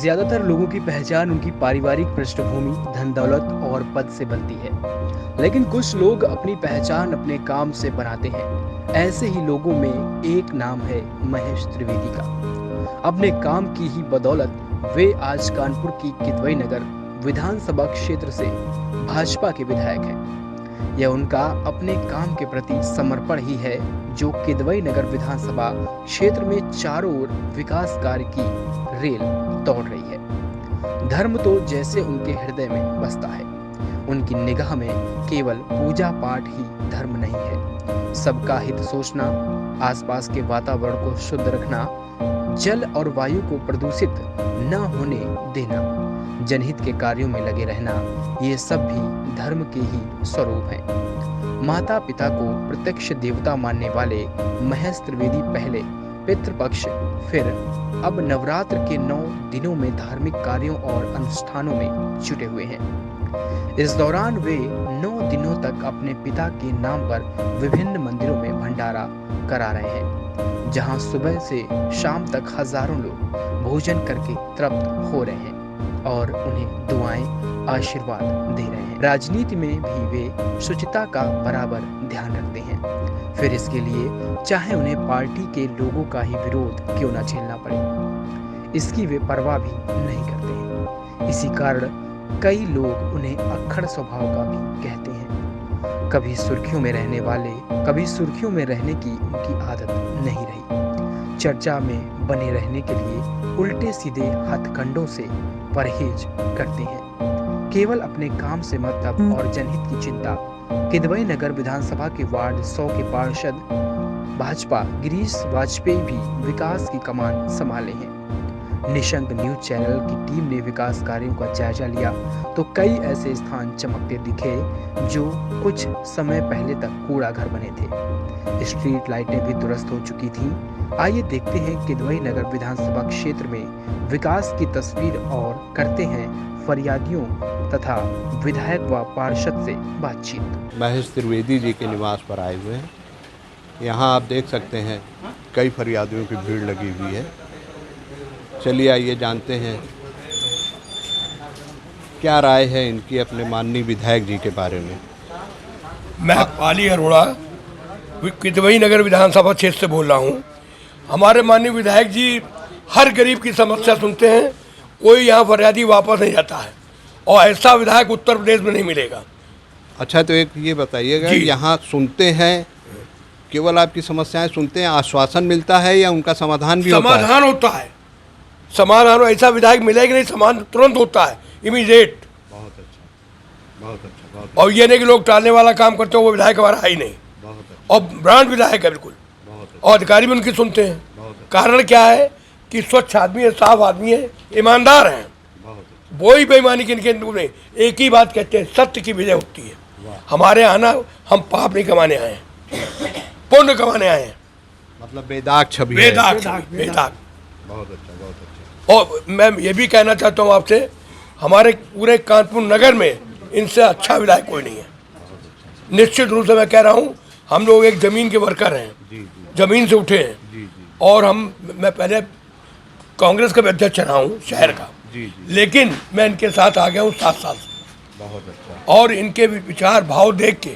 ज्यादातर लोगों की पहचान उनकी पारिवारिक पृष्ठभूमि, धन दौलत और पद से बनती है। लेकिन कुछ लोग अपनी पहचान अपने काम से बनाते हैं। ऐसे ही लोगों में एक नाम है महेश त्रिवेदी का। अपने काम की ही बदौलत वे आज कानपुर की किदवई नगर विधानसभा क्षेत्र से भाजपा के विधायक हैं। यह उनका अपने काम के प्रति समर्पण ही है जो किदवई नगर विधानसभा क्षेत्र में चारों ओर विकास कार्य की रेल दौड़ रही है। धर्म तो जैसे उनके हृदय में बसता है। उनकी निगाह में केवल पूजा पाठ ही धर्म नहीं है, सबका हित सोचना, आसपास के वातावरण को शुद्ध रखना, जल और वायु को प्रदूषित न होने देना, जनहित के कार्यों में लगे रहना, ये सब भी धर्म के ही स्वरूप हैं। माता पिता को प्रत्यक्ष देवता मानने वाले महेश त्रिवेदी पहले पितृपक्ष, फिर अब नवरात्र के 9 दिनों में धार्मिक कार्यों और अनुष्ठानों में जुटे हुए हैं। इस दौरान वे 9 दिनों तक अपने पिता के नाम पर विभिन्न मंदिरों में भंडारा करा रहे हैं, जहां सुबह से शाम तक हजारों लोग भोजन करके तृप्त हो रहे हैं और उन्हें दुआएं, आशीर्वाद दे रहे हैं। राजनीति में भी वे शुचिता का बराबर ध्यान रखते हैं, फिर इसके लिए चाहे उन्हें पार्टी के लोगों का ही विरोध क्यों न झेलना पड़े, इसकी वे परवाह भी नहीं करते हैं। इसी कारण कई लोग उन्हें अक्खड़ स्वभाव का भी कहते हैं। कभी सुर्खियों में रहने वाले, कभी सुर्खियों में रहने की उनकी आदत नहीं रही। चर्चा में बने रहने के लिए उल्टे सीधे हथकंडों से परहेज करते हैं। केवल अपने काम से मतलब और जनहित की चिंता। किदवई नगर विधानसभा के वार्ड 100 के पार्षद भाजपा गिरीश वाजपेयी भी विकास की कमान संभाले हैं। निशंक न्यूज चैनल की टीम ने विकास कार्यों का जायजा लिया तो कई ऐसे स्थान चमकते दिखे जो कुछ समय पहले तक कूड़ा घर बने थे। स्ट्रीट लाइटें भी दुरुस्त हो चुकी थीं। आइए देखते हैं किदवई नगर विधानसभा क्षेत्र में विकास की तस्वीर और करते हैं फरियादियों तथा विधायक व पार्षद से बातचीत। महेश त्रिवेदी जी के निवास पर आए हुए हैं। यहाँ आप देख सकते हैं कई फरियादियों की भीड़ लगी हुई है। चलिए आइए जानते हैं क्या राय है इनकी अपने माननीय विधायक जी के बारे में। मैं पाली अरोड़ा किदवई नगर विधानसभा क्षेत्र से बोल रहा हूँ। हमारे माननीय विधायक जी हर गरीब की समस्या सुनते हैं, कोई यहाँ फरियादी वापस नहीं जाता है और ऐसा विधायक उत्तर प्रदेश में नहीं मिलेगा। अच्छा, तो एक ये बताइएगा, यहाँ सुनते हैं, केवल आपकी समस्याएं सुनते हैं, आश्वासन मिलता है या उनका समाधान भी समाधान होता है? समाधान ऐसा विधायक मिलेगा नहीं, समाधान तुरंत होता है, इमीडिएट। बहुत अच्छा, बहुत अच्छा, बहुत अच्छा। और ये नहीं कि लोग टालने वाला काम करते हो, वो विधायक हमारा है ही नहीं। बहुत अच्छा। और ब्रांड विधायक है बिल्कुल। बहुत अच्छा। और अधिकारी भी उनकी सुनते हैं। अच्छा। कारण क्या है कि स्वच्छ आदमी है, साफ आदमी है, ईमानदार हैं। वही बेईमानी के इनके नहीं। एक ही बात कहते हैं, सत्य की विजय होती है। हमारे आना, हम पाप नहीं कमाने आए हैं, पुण्य कमाने आए हैं। मतलब बेदाग छवि है। बेदाग। बहुत अच्छा, बहुत अच्छा। और मैं ये भी कहना चाहता हूँ आपसे, हमारे पूरे कानपुर नगर में इनसे अच्छा विधायक कोई नहीं है। निश्चित रूप से मैं कह रहा हूँ, हम लोग एक जमीन के वर्कर हैं, जमीन से उठे हैं। और मैं पहले कांग्रेस का भी अध्यक्ष रहा हूँ शहर का, लेकिन मैं इनके साथ आ गया हूँ 7 साल से। बहुत अच्छा। और इनके विचार भाव देख के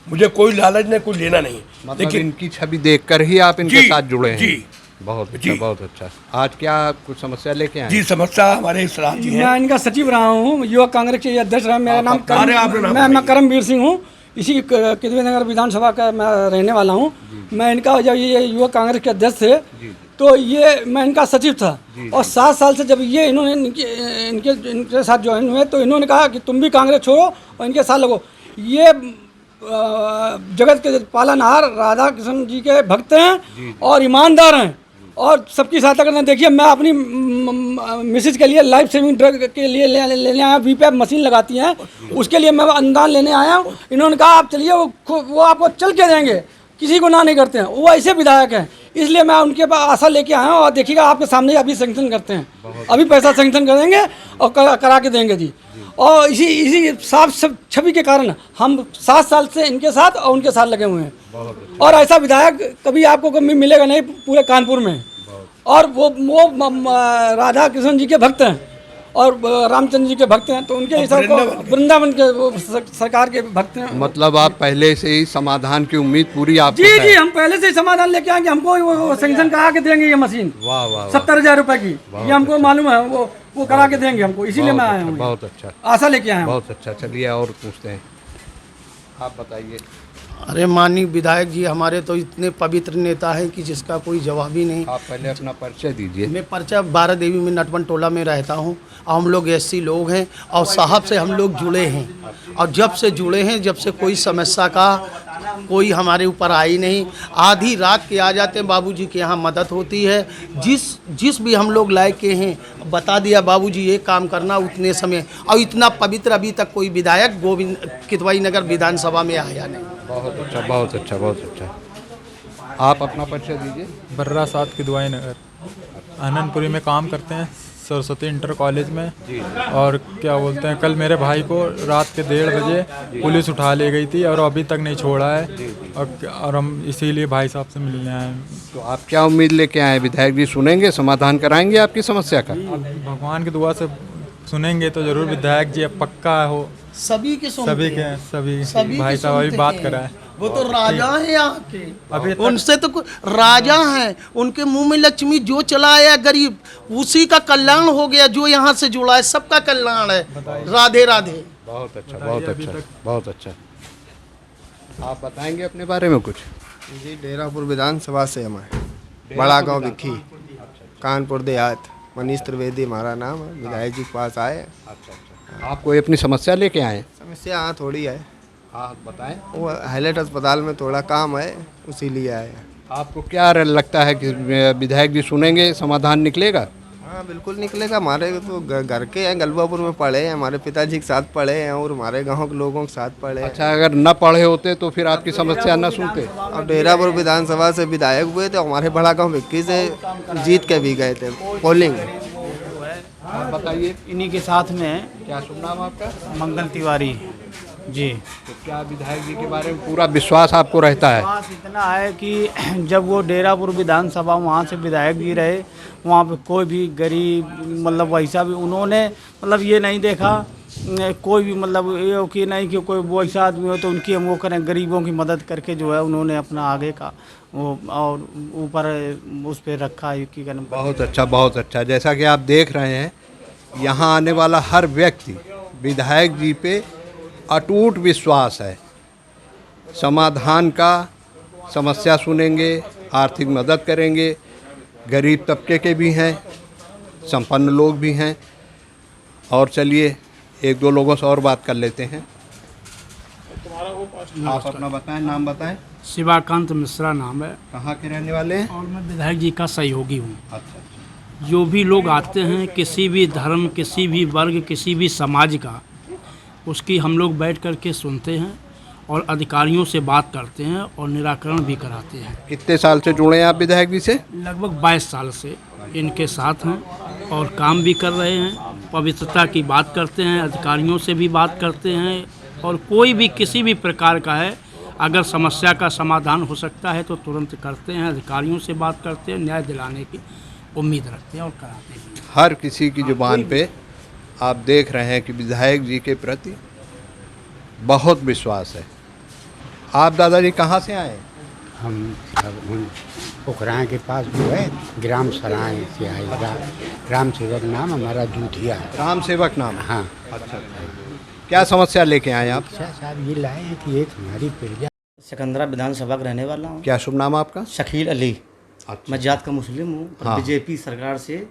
मुझे कोई लालच नहीं, कुछ लेना नहीं। मतलब लेकिन इनकी छवि देखकर ही आप इनके साथ जुड़े हैं। जी, बहुत अच्छा, बहुत अच्छा। आज क्या कुछ समस्या लेके आए? जी, समस्या हमारे सलाह जी हैं। मैं इनका सचिव रहा हूँ, युवक कांग्रेस के अध्यक्ष रहा। मेरा नाम मैं करमवीर सिंह हूँ। इसी किदवई नगर विधानसभा का मैं रहने वाला हूँ। मैं इनका जब ये युवक कांग्रेस के अध्यक्ष थे तो ये मैं इनका सचिव था। और 7 साल से जब ये इन्होंने इनके साथ ज्वाइन हुए तो इन्होंने कहा कि तुम भी कांग्रेस छोड़ो और इनके साथ लगो। ये जगत के पालनहार राधा कृष्ण जी के भक्त हैं और ईमानदार हैं और सबकी सहायता करते हैं। देखिए, मैं अपनी मिसेज के लिए लाइफ सेविंग ड्रग के लिए लेने आया, वीपैप मशीन लगाती हैं, उसके लिए मैं अनुदान लेने आया हूँ। इन्होंने कहा आप चलिए, वो आपको चल के देंगे, किसी को ना नहीं करते हैं। वो ऐसे विधायक हैं, इसलिए मैं उनके पास आशा लेके आया हूँ। और देखिएगा, आपके सामने अभी सैंक्शन करते हैं, अभी पैसा सैंक्शन करेंगे और करा के देंगे जी। और इसी साफ सब छवि के कारण हम 7 साल से इनके साथ और उनके साथ लगे हुए हैं। और ऐसा विधायक कभी आपको कभी मिलेगा नहीं पूरे कानपुर में। और वो राधा कृष्ण जी के भक्त हैं और रामचंद्र जी के भक्त हैं, तो उनके हिसाब को वृंदावन के वो सरकार के भक्त हैं। मतलब आप पहले से ही समाधान की उम्मीद पूरी आपको जी है? जी, हम पहले से ही समाधान लेके आएंगे। हमको वो सैंक्शन करा के देंगे ये मशीन, वाह वाह 70,000 रुपए की, ये हमको मालूम है। वो करा के देंगे हमको, इसीलिए मैं आया हूँ, बहुत अच्छा, आशा लेके आया हूँ। बहुत अच्छा। चलिए और पूछते हैं, आप बताइए। अरे माननीय विधायक जी हमारे तो इतने पवित्र नेता हैं कि जिसका कोई जवाब ही नहीं। आप पहले अपना परिचय दीजिए। मैं परिचय बारा देवी में नटवन टोला में रहता हूँ और हम लोग एससी लोग हैं और साहब से हम लोग जुड़े हैं, और जब से जुड़े हैं जब से कोई समस्या का कोई हमारे ऊपर आई नहीं। आधी रात के आ जाते हैं, बाबूजी के यहाँ मदद होती है। जिस भी हम लोग लायक के हैं बता दिया बाबूजी ये काम करना उतने समय, और इतना पवित्र अभी तक कोई विधायक गोविंद किदवई नगर विधानसभा में आया नहीं। बहुत अच्छा, बहुत अच्छा, बहुत अच्छा। आप अपना परिचय दीजिए। बर्रा साथ किदवाई नगर आनंदपुरी में काम करते हैं, सरस्वती इंटर कॉलेज में। और क्या बोलते हैं, कल मेरे भाई को रात के 1:30 बजे पुलिस उठा ले गई थी और अभी तक नहीं छोड़ा है, और हम इसीलिए भाई साहब से मिलने आए हैं। तो आप क्या उम्मीद लेके आए? विधायक जी सुनेंगे, समाधान कराएंगे आपकी समस्या का? अब भगवान की दुआ से सुनेंगे तो जरूर विधायक जी, अब पक्का हो सभी के सभी के सभी भाई साहब अभी बात कराए। वो तो राजा हैं यहाँ के, अभी उनसे तो राजा हैं, उनके मुंह में लक्ष्मी जो चला आया गरीब उसी का कल्याण हो गया। जो यहाँ से जुड़ा है सबका कल्याण है। राधे राधे। बहुत अच्छा, बहुत अच्छा, बहुत अच्छा। आप बताएंगे अपने बारे में कुछ? जी डेरापुर विधानसभा से हमारे बड़ा गांव विखी कानपुर देहात, मनीष त्रिवेदी हमारा नाम है। विधायक जी के पास आए। अच्छा। आप कोई अपनी समस्या लेके आए? समस्या हाँ थोड़ी है। हाँ बताएं। वो हाईलाइट अस्पताल में थोड़ा काम है, उसी लिए आए हैं। आपको क्या लगता है कि विधायक जी सुनेंगे, समाधान निकलेगा? हाँ बिल्कुल निकलेगा। हमारे तो घर के हैं, गलबापुर में पढ़े हैं, हमारे पिताजी के साथ पढ़े हैं और हमारे गांव के लोगों के साथ पढ़े हैं। अच्छा, अगर न पढ़े होते तो फिर आपकी समस्या न सुनते? अब डेरापुर विधानसभा से विधायक हुए तो हमारे बड़ा गाँव विक्की से जीत के भी गए थे पोलिंग। आप बताइए। इन्हीं के साथ में है। क्या शुभ नाम आपका? मंगल तिवारी जी। तो क्या विधायक जी के बारे में पूरा विश्वास आपको रहता है? विश्वास इतना है कि जब वो डेरापुर विधानसभा वहाँ से विधायक भी रहे, वहाँ पे कोई भी गरीब मतलब वैसा भी उन्होंने मतलब ये नहीं देखा कोई भी मतलब ये कि नहीं कि कोई वैसा आदमी हो तो उनकी हम वो करें, गरीबों की मदद करके जो है उन्होंने अपना आगे का वो और ऊपर उस पर रखा है कि बहुत अच्छा, बहुत अच्छा। जैसा कि आप देख रहे हैं, यहाँ आने वाला हर व्यक्ति विधायक जी पे अटूट विश्वास है। समाधान का, समस्या सुनेंगे, आर्थिक मदद करेंगे। गरीब तबके के भी हैं, संपन्न लोग भी हैं। और चलिए एक दो लोगों से और बात कर लेते हैं। आप अपना बताएं, नाम बताएं। शिवाकांत मिश्रा नाम है। कहाँ के रहने वाले हैं? और मैं विधायक जी का सहयोगी हूँ। अच्छा। जो भी लोग आते हैं, किसी भी धर्म, किसी भी वर्ग, किसी भी समाज का, उसकी हम लोग बैठ कर के सुनते हैं और अधिकारियों से बात करते हैं और निराकरण भी कराते हैं। कितने साल से जुड़े हैं आप विधायक जी से? लगभग 22 साल से इनके साथ हैं और काम भी कर रहे हैं। पवित्रता की बात करते हैं, अधिकारियों से भी बात करते हैं, और कोई भी किसी भी प्रकार का है अगर समस्या का समाधान हो सकता है तो तुरंत करते हैं। अधिकारियों से बात करते हैं, न्याय दिलाने की उम्मीद रखते हैं और कराते हैं। हर किसी की जुबान पे आप देख रहे हैं कि विधायक जी के प्रति बहुत विश्वास है। आप दादाजी कहाँ से आए? हम पोखरा के पास जो है ग्राम सराय से आए। ग्राम सेवक नाम हमारा जूठिया है। राम सेवक नाम? हाँ। अच्छा। क्या समस्या लेके आए आप? अच्छा साहब ये लाए हैं कि एक हमारी प्रजा सिकंदरा विधानसभा का रहने वाला हूँ। क्या शुभ नाम आपका? शकील अली। अच्छा। मैं जात का मुस्लिम हूँ। हाँ। बीजेपी सरकार से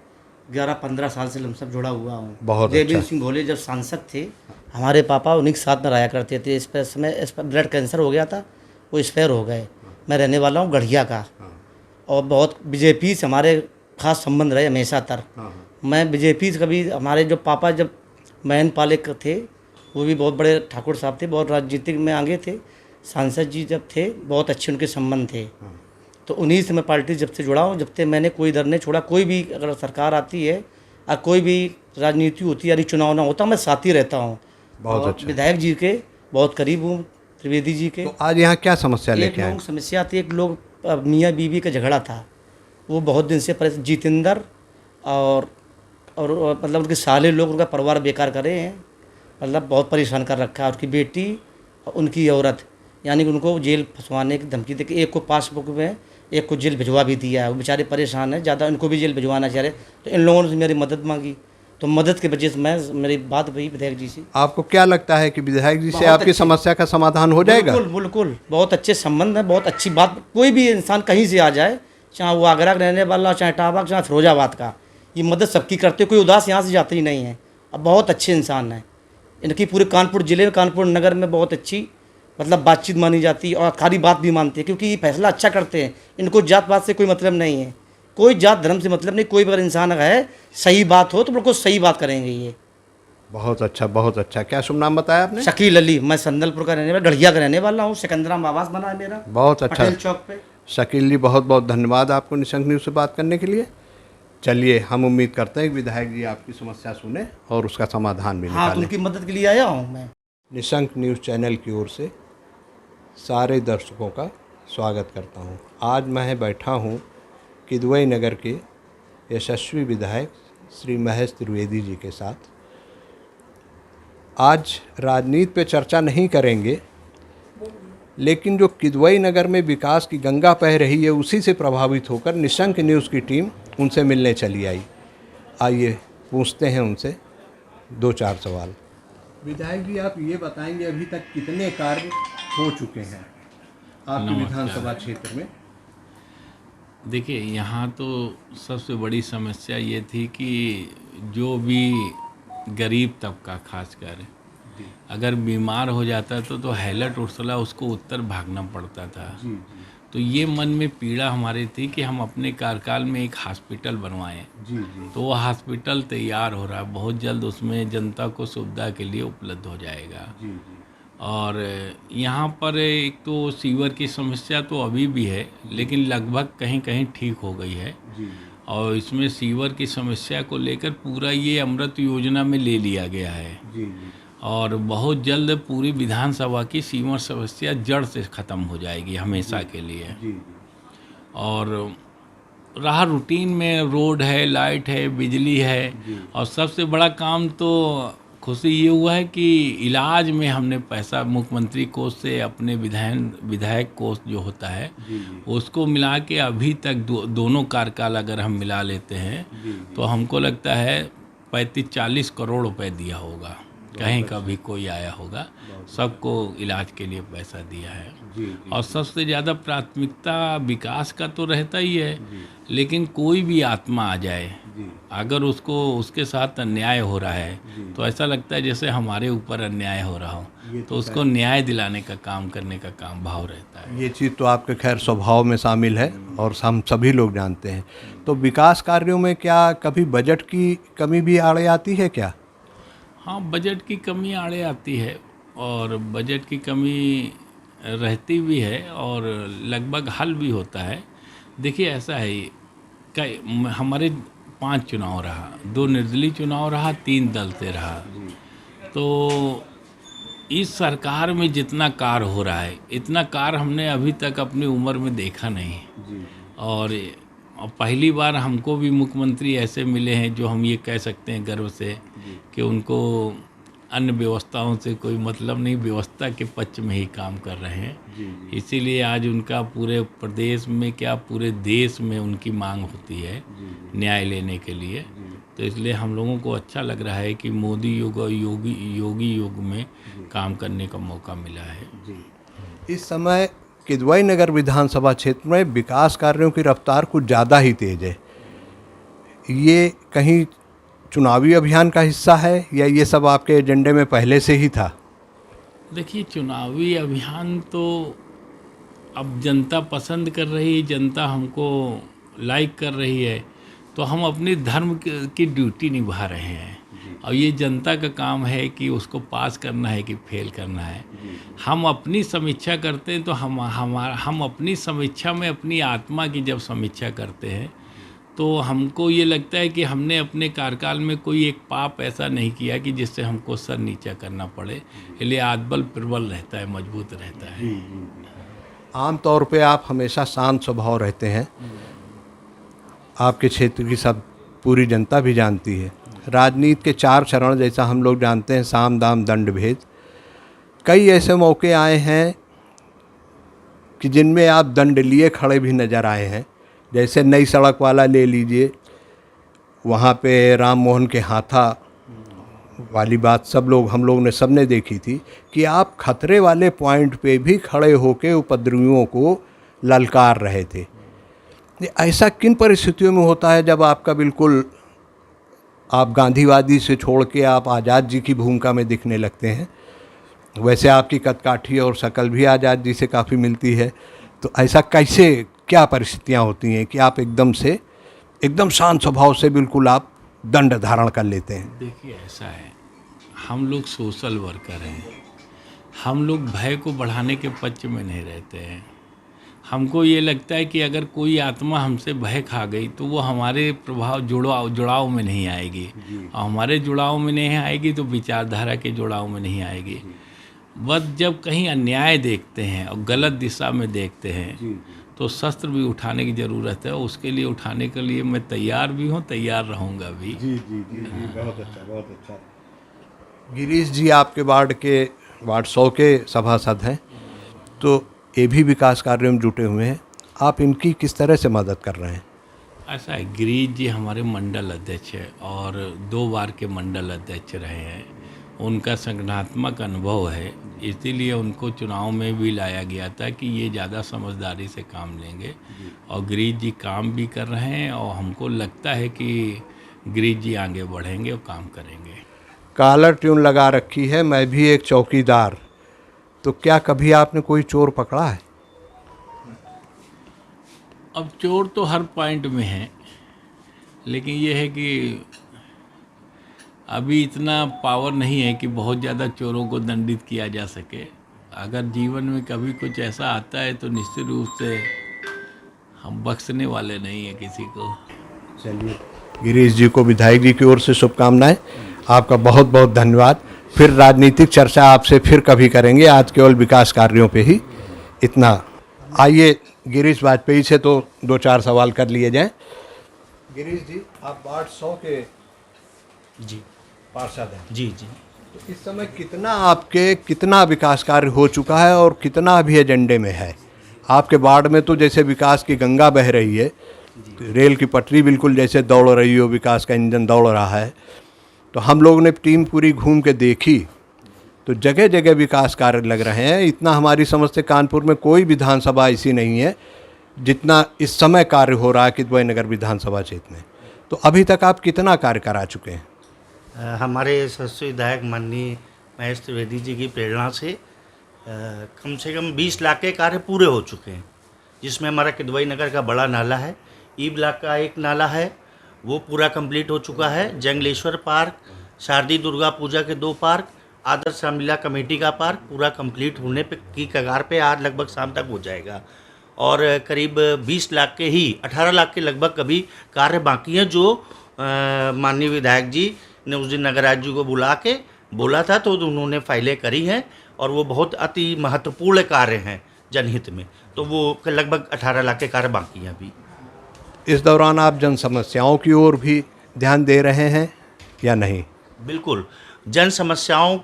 11-15 साल से लमसम जुड़ा हुआ हूँ। बहुत देवेंद्र अच्छा। सिंह भोले जब सांसद थे, हमारे पापा उन्हीं के साथ में रहा करते थे। इस पर ब्लड कैंसर हो गया था, वो एक्सपायर हो गए। मैं रहने वाला हूँ गढ़िया का, और बहुत बीजेपी से हमारे खास संबंध रहे हमेशा तर। मैं बीजेपी से कभी, हमारे जो पापा जब मैन पालिक थे वो भी बहुत बड़े ठाकुर साहब थे, बहुत राजनीतिक में आगे थे। सांसद जी जब थे बहुत अच्छे उनके संबंध थे। तो उन्हीं से मैं पार्टी जब से जुड़ा हूँ, जब से मैंने कोई दर नहीं छोड़ा। कोई भी अगर सरकार आती है और कोई भी राजनीति होती है या चुनाव ना होता, मैं साथ ही रहता हूँ। बहुत अच्छा। विधायक जी के बहुत करीब हूँ, त्रिवेदी जी के। तो आज यहाँ क्या समस्या लेके आए? समस्या थी, एक लोग मियाँ बीवी का झगड़ा था, वो बहुत दिन से जितेंद्र और मतलब उनके साले लोग उनका परिवार बेकार करे हैं, मतलब बहुत परेशान कर रखा है। उसकी बेटी और उनकी औरत, यानी कि उनको जेल फंसवाने की धमकी दे के एक को पासबुक में एक को जेल भिजवा भी दिया है। वो बेचारे परेशान हैं, ज़्यादा इनको भी जेल भिजवाना चाह रहे। तो इन लोगों ने मेरी मदद मांगी, तो मदद की वजह से मेरी बात हुई विधायक जी से। आपको क्या लगता है कि विधायक जी से आपकी समस्या का समाधान हो जाएगा? बिल्कुल बिल्कुल, बहुत अच्छे संबंध हैं, बहुत अच्छी बात। कोई भी इंसान कहीं से आ जाए, चाहे वो आगरा का रहने वाला, चाहे इटावा, चाहे फिरोजाबाद का, ये मदद सबकी करते, कोई उदास यहाँ से जाते ही नहीं है। अब बहुत अच्छे इंसान हैं। इनकी पूरे कानपुर ज़िले में, कानपुर नगर में बहुत अच्छी मतलब बातचीत मानी जाती है और सारी बात भी मानती है, क्योंकि ये फैसला अच्छा करते हैं। इनको जात पात से कोई मतलब नहीं है, कोई जात धर्म से मतलब नहीं। कोई अगर इंसान अगर है, सही बात हो तो बिल्कुल सही बात करेंगे ये। बहुत अच्छा, बहुत अच्छा। क्या शुभ नाम बताया आपने? शकील अली। मैं संदलपुर का रहने वाला, गढ़िया का रहने वाला हूँ। सिकंदराम आवास बना है मेरा, बहुत अच्छा पटेल चौक पे। शकील जी, बहुत बहुत धन्यवाद आपको निशंक न्यूज़ से बात करने के लिए। चलिए, हम उम्मीद करते हैं कि विधायक जी आपकी समस्या सुने और उसका समाधान भी हाँ, तो निकालें। उनकी मदद के लिए आया हूँ मैं। निशंक न्यूज़ चैनल की ओर से सारे दर्शकों का स्वागत करता हूँ। आज मैं बैठा हूँ किदवई नगर के यशस्वी विधायक श्री महेश त्रिवेदी जी के साथ। आज राजनीति पे चर्चा नहीं करेंगे, लेकिन जो किदवई नगर में विकास की गंगा बह रही है, उसी से प्रभावित होकर निशंक न्यूज़ की टीम उनसे मिलने चली आई। आइए पूछते हैं उनसे 2-4 सवाल। विधायक जी, आप ये बताएंगे अभी तक कितने कार्य हो चुके हैं आपकी विधानसभा क्षेत्र में? देखिए, यहाँ तो सबसे बड़ी समस्या ये थी कि जो भी गरीब तबका खासकर अगर बीमार हो जाता तो हैलट उर्सला उसको उत्तर भागना पड़ता था। तो ये मन में पीड़ा हमारी थी कि हम अपने कार्यकाल में एक हॉस्पिटल बनवाएं। तो वो हॉस्पिटल तैयार हो रहा है, बहुत जल्द उसमें जनता को सुविधा के लिए उपलब्ध हो जाएगा। और यहाँ पर एक तो सीवर की समस्या तो अभी भी है, लेकिन लगभग कहीं कहीं ठीक हो गई है। और इसमें सीवर की समस्या को लेकर पूरा ये अमृत योजना में ले लिया गया है। और बहुत जल्द पूरी विधानसभा की सीवर समस्या जड़ से ख़त्म हो जाएगी हमेशा के लिए। और रहा रूटीन में रोड है, लाइट है, बिजली है। और सबसे बड़ा काम तो खुशी ये हुआ है कि इलाज में हमने पैसा मुख्यमंत्री कोष से अपने विधायक कोष जो होता है उसको मिला के अभी तक दोनों कार्यकाल अगर हम मिला लेते हैं तो हमको लगता है 35-40 करोड़ रुपए दिया होगा। कहीं का भी कोई आया होगा, सबको इलाज के लिए पैसा दिया है। और सबसे ज़्यादा प्राथमिकता विकास का तो रहता ही है, लेकिन कोई भी आत्मा आ जाए अगर उसको उसके साथ अन्याय हो रहा है तो ऐसा लगता है जैसे हमारे ऊपर अन्याय हो रहा हो, तो उसको न्याय दिलाने का काम करने का काम भाव रहता है। ये चीज़ तो आपके खैर स्वभाव में शामिल है और हम सभी लोग जानते हैं। तो विकास कार्यों में क्या कभी बजट की कमी भी आड़े आती है क्या? हाँ, बजट की कमी आड़े आती है और बजट की कमी रहती भी है और लगभग हल भी होता है। देखिए, ऐसा है कि हमारे 5 चुनाव रहा, 2 निर्दलीय चुनाव रहा, 3 दल से रहा। तो इस सरकार में जितना कार्य हो रहा है, इतना कार्य हमने अभी तक अपनी उम्र में देखा नहीं। और पहली बार हमको भी मुख्यमंत्री ऐसे मिले हैं जो हम ये कह सकते हैं गर्व से कि उनको अन्य व्यवस्थाओं से कोई मतलब नहीं, व्यवस्था के पक्ष में ही काम कर रहे हैं। इसीलिए आज उनका पूरे प्रदेश में क्या पूरे देश में उनकी मांग होती है न्याय लेने के लिए। तो इसलिए हम लोगों को अच्छा लग रहा है कि मोदी युग और योगी युग में काम करने का मौका मिला है। इस समय किदवई नगर विधानसभा क्षेत्र में विकास कार्यों की रफ्तार कुछ ज़्यादा ही तेज है। ये कहीं चुनावी अभियान का हिस्सा है या ये सब आपके एजेंडे में पहले से ही था? देखिए, चुनावी अभियान तो अब जनता पसंद कर रही है, जनता हमको लाइक कर रही है, तो हम अपनी धर्म की ड्यूटी निभा रहे हैं। और ये जनता का काम है कि उसको पास करना है कि फेल करना है। हम अपनी समीक्षा करते हैं तो हम अपनी समीक्षा में अपनी आत्मा की जब समीक्षा करते हैं तो हमको ये लगता है कि हमने अपने कार्यकाल में कोई एक पाप ऐसा नहीं किया कि जिससे हमको सर नीचा करना पड़े। इसलिए आत्मबल प्रबल रहता है, मजबूत रहता है। आम तौर पे आप हमेशा शांत स्वभाव रहते हैं, आपके क्षेत्र की सब पूरी जनता भी जानती है। राजनीति के 4 चरण जैसा हम लोग जानते हैं, साम दाम दंड भेद। कई ऐसे मौके आए हैं कि जिनमें आप दंड लिए खड़े भी नज़र आए हैं। जैसे नई सड़क वाला ले लीजिए, वहाँ पे राम मोहन के हाथा वाली बात हम लोग ने सबने देखी थी कि आप खतरे वाले पॉइंट पे भी खड़े होकर उपद्रवियों को ललकार रहे थे। ऐसा किन परिस्थितियों में होता है जब आपका बिल्कुल आप गांधीवादी से छोड़ के आप आज़ाद जी की भूमिका में दिखने लगते हैं? वैसे आपकी कदकाठी और शक्ल भी आज़ाद जी से काफ़ी मिलती है, तो ऐसा कैसे, क्या परिस्थितियां होती हैं कि आप एकदम शांत स्वभाव से बिल्कुल आप दंड धारण कर लेते हैं? देखिए, ऐसा है, हम लोग सोशल वर्कर हैं। हम लोग भय को बढ़ाने के पक्ष में नहीं रहते हैं। हमको ये लगता है कि अगर कोई आत्मा हमसे भय खा गई तो वो हमारे जुड़ाव में नहीं आएगी, और हमारे जुड़ाव में नहीं आएगी तो विचारधारा के जुड़ाव में नहीं आएगी। बस जब कहीं अन्याय देखते हैं और गलत दिशा में देखते हैं तो शस्त्र भी उठाने की ज़रूरत है। उसके लिए उठाने के लिए मैं तैयार भी हूँ, तैयार रहूँगा भी। जी जी जी, बहुत अच्छा, बहुत अच्छा। गिरीश जी आपके वार्ड 100 के सभासद हैं, तो ये भी विकास कार्यों में जुटे हुए हैं। आप इनकी किस तरह से मदद कर रहे हैं? ऐसा है, गिरीश जी हमारे मंडल अध्यक्ष है और 2 बार के मंडल अध्यक्ष रहे हैं। उनका संगठनात्मक अनुभव है, इसीलिए उनको चुनाव में भी लाया गया था कि ये ज़्यादा समझदारी से काम लेंगे, और गिरीश जी काम भी कर रहे हैं और हमको लगता है कि गिरीश जी आगे बढ़ेंगे और काम करेंगे। कॉलर ट्यून लगा रखी है, मैं भी एक चौकीदार, तो क्या कभी आपने कोई चोर पकड़ा है? अब चोर तो हर पॉइंट में है, लेकिन ये है कि अभी इतना पावर नहीं है कि बहुत ज़्यादा चोरों को दंडित किया जा सके। अगर जीवन में कभी कुछ ऐसा आता है तो निश्चित रूप से हम बख्शने वाले नहीं हैं किसी को। चलिए, गिरीश जी को विधायक जी की ओर से शुभकामनाएं। आपका बहुत बहुत धन्यवाद। फिर राजनीतिक चर्चा आपसे फिर कभी करेंगे, आज केवल विकास कार्यों पे ही इतना। आइए गिरीश वाजपेयी से तो 2-4 सवाल कर लिए जाएं। गिरीश जी, आप वार्ड 100 के जी पार्षद हैं। जी जी। तो इस समय कितना विकास कार्य हो चुका है और कितना अभी एजेंडे में है? आपके वार्ड में तो जैसे विकास की गंगा बह रही है, रेल की पटरी बिल्कुल जैसे दौड़ रही हो, विकास का इंजन दौड़ रहा है। तो हम लोगों ने टीम पूरी घूम के देखी तो जगह जगह विकास कार्य लग रहे हैं। इतना हमारी समझ से कानपुर में कोई विधानसभा ऐसी नहीं है जितना इस समय कार्य हो रहा है किदवई नगर विधानसभा क्षेत्र में। तो अभी तक आप कितना कार्य करा चुके हैं? हमारे सदस्य विधायक माननीय महेश त्रिवेदी जी की प्रेरणा से कम से कम 20 लाख के कार्य पूरे हो चुके हैं, जिसमें हमारा किदवई नगर का बड़ा नाला है, ई ब्लॉक का एक नाला है, वो पूरा कंप्लीट हो चुका है। जंगलेश्वर पार्क, शारदी दुर्गा पूजा के 2 पार्क, आदर्श रामलीला कमेटी का पार्क पूरा कंप्लीट होने पे की कगार पे आज लगभग शाम तक हो जाएगा। और करीब 20 लाख के ही 18 लाख के लगभग अभी कार्य बाकी हैं, जो माननीय विधायक जी ने उस दिन नगराज जी को बुला के बोला था, तो उन्होंने फाइलें करी हैं और वो बहुत अति महत्वपूर्ण कार्य हैं जनहित में। तो वो लगभग 18 लाख के कार्य बाकी हैं अभी। इस दौरान आप जन समस्याओं की ओर भी ध्यान दे रहे हैं या नहीं? बिल्कुल, जन समस्याओं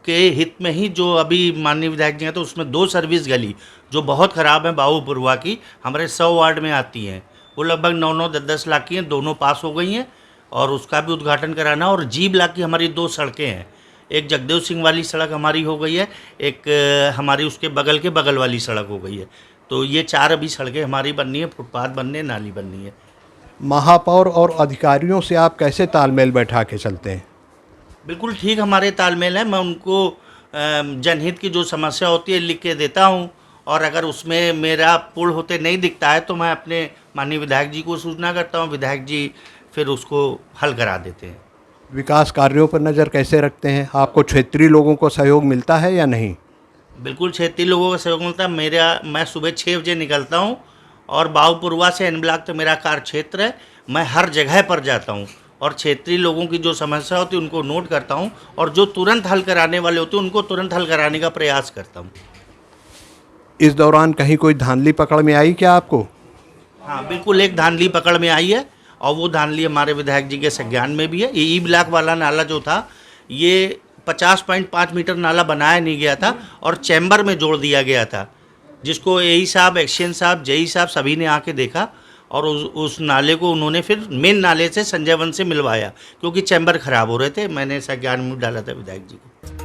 के हित में ही जो अभी माननीय विधायक जी हैं, तो उसमें 2 सर्विस गली जो बहुत ख़राब हैं बाबूपुरवा की, हमारे 100 वार्ड में आती हैं, वो लगभग 9-9, 10-10 लाख की हैं, दोनों पास हो गई हैं और उसका भी उद्घाटन कराना। और जी ब्लॉक की हमारी 2 सड़कें हैं, एक जगदेव सिंह वाली सड़क हमारी हो गई है, एक हमारी उसके बगल वाली सड़क हो गई है। तो ये 4 अभी सड़कें हमारी बननी है, फुटपाथ बनने, नाली बननी है। महापौर और अधिकारियों से आप कैसे तालमेल बैठा के चलते हैं? बिल्कुल ठीक हमारे तालमेल है। मैं उनको जनहित की जो समस्या होती है लिख के देता हूँ, और अगर उसमें मेरा पुल होते नहीं दिखता है तो मैं अपने माननीय विधायक जी को सूचना करता हूँ, विधायक जी फिर उसको हल करा देते हैं। विकास कार्यों पर नज़र कैसे रखते हैं? आपको क्षेत्रीय लोगों को सहयोग मिलता है या नहीं? बिल्कुल क्षेत्रीय लोगों का सहयोग मिलता है। मैं सुबह 6 बजे निकलता हूँ और बाबूपुरवा से एन ब्लॉक तक मेरा कार्य क्षेत्र है। मैं हर जगह पर जाता हूँ और क्षेत्रीय लोगों की जो समस्या होती है उनको नोट करता हूँ, और जो तुरंत हल कराने वाले होते हैं उनको तुरंत हल कराने का प्रयास करता हूँ। इस दौरान कहीं कोई धांधली पकड़ में आई क्या आपको? हाँ बिल्कुल, एक धांधली पकड़ में आई है और वो धांधली हमारे विधायक जी के संज्ञान में भी है। ये ई ब्लॉक वाला नाला जो था ये 50.5 मीटर नाला बनाया नहीं गया था और चैम्बर में जोड़ दिया गया था, जिसको एई साहब, एक्शन साहब, जेई साहब सभी ने आके देखा और उस नाले को उन्होंने फिर मेन नाले से संजय वन से मिलवाया, क्योंकि चैम्बर ख़राब हो रहे थे। मैंने संज्ञान में डाला था विधायक जी को।